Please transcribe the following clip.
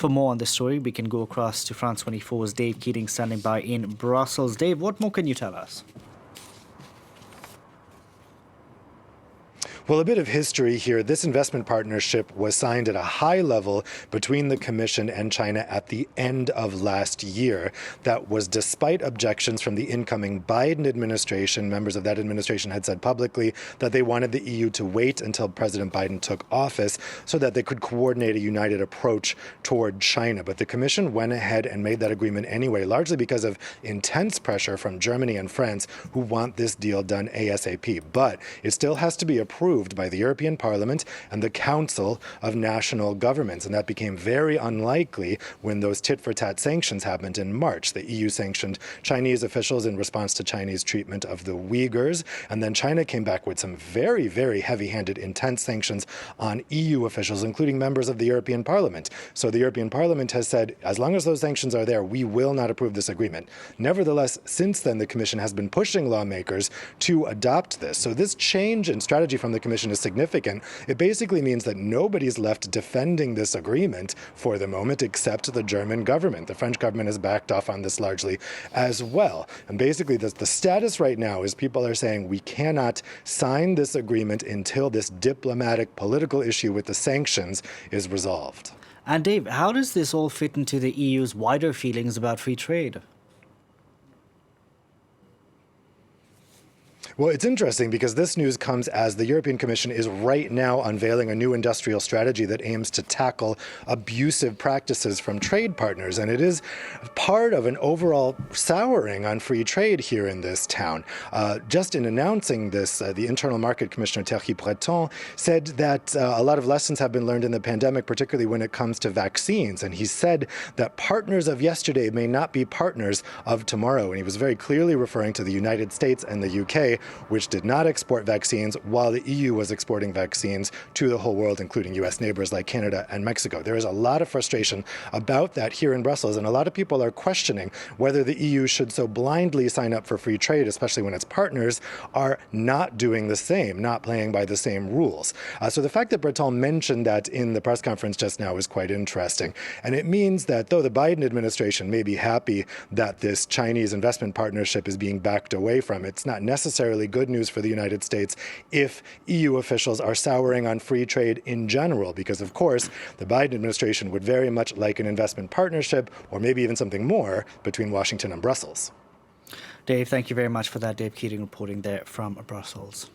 For more on this story, we can go across to France 24's Dave Keating standing by in Brussels. Dave, what more can you tell us? Well, a bit of history here. This investment partnership was signed at a high level between the Commission and China at the end of last year. That was despite objections from the incoming Biden administration. Members of that administration had said publicly that they wanted the EU to wait until President Biden took office so that they could coordinate a united approach toward China. But the Commission went ahead and made that agreement anyway, largely because of intense pressure from Germany and France, who want this deal done ASAP. But it still has to be approved by the European Parliament and the Council of National Governments. And that became very unlikely when those tit-for-tat sanctions happened in March. The EU sanctioned Chinese officials in response to Chinese treatment of the Uyghurs. And then China came back with some very, very heavy-handed, intense sanctions on EU officials, including members of the European Parliament. So the European Parliament has said, as long as those sanctions are there, we will not approve this agreement. Nevertheless, since then, the Commission has been pushing lawmakers to adopt this. So this change in strategy from the Commission is significant. It basically means that nobody's left defending this agreement for the moment except the German government. The French government has backed off on this largely as well. And basically the status right now is people are saying we cannot sign this agreement until this diplomatic political issue with the sanctions is resolved. And Dave, how does this all fit into the EU's wider feelings about free trade? Well, it's interesting because this news comes as the European Commission is right now unveiling a new industrial strategy that aims to tackle abusive practices from trade partners. And it is part of an overall souring on free trade here in this town. Just in announcing this, the Internal Market Commissioner Thierry Breton said that a lot of lessons have been learned in the pandemic, particularly when it comes to vaccines. And he said that partners of yesterday may not be partners of tomorrow. And he was very clearly referring to the United States and the UK, which did not export vaccines, while the EU was exporting vaccines to the whole world, including U.S. neighbors like Canada and Mexico. There is a lot of frustration about that here in Brussels, and a lot of people are questioning whether the EU should so blindly sign up for free trade, especially when its partners are not doing the same, not playing by the same rules. So the fact that Breton mentioned that in the press conference just now is quite interesting. And it means that though the Biden administration may be happy that this Chinese investment partnership is being backed away from, it's not necessarily good news for the United States if EU officials are souring on free trade in general, because of course the Biden administration would very much like an investment partnership, or maybe even something more, between Washington and Brussels. Dave, thank you very much for that. Dave Keating reporting there from Brussels.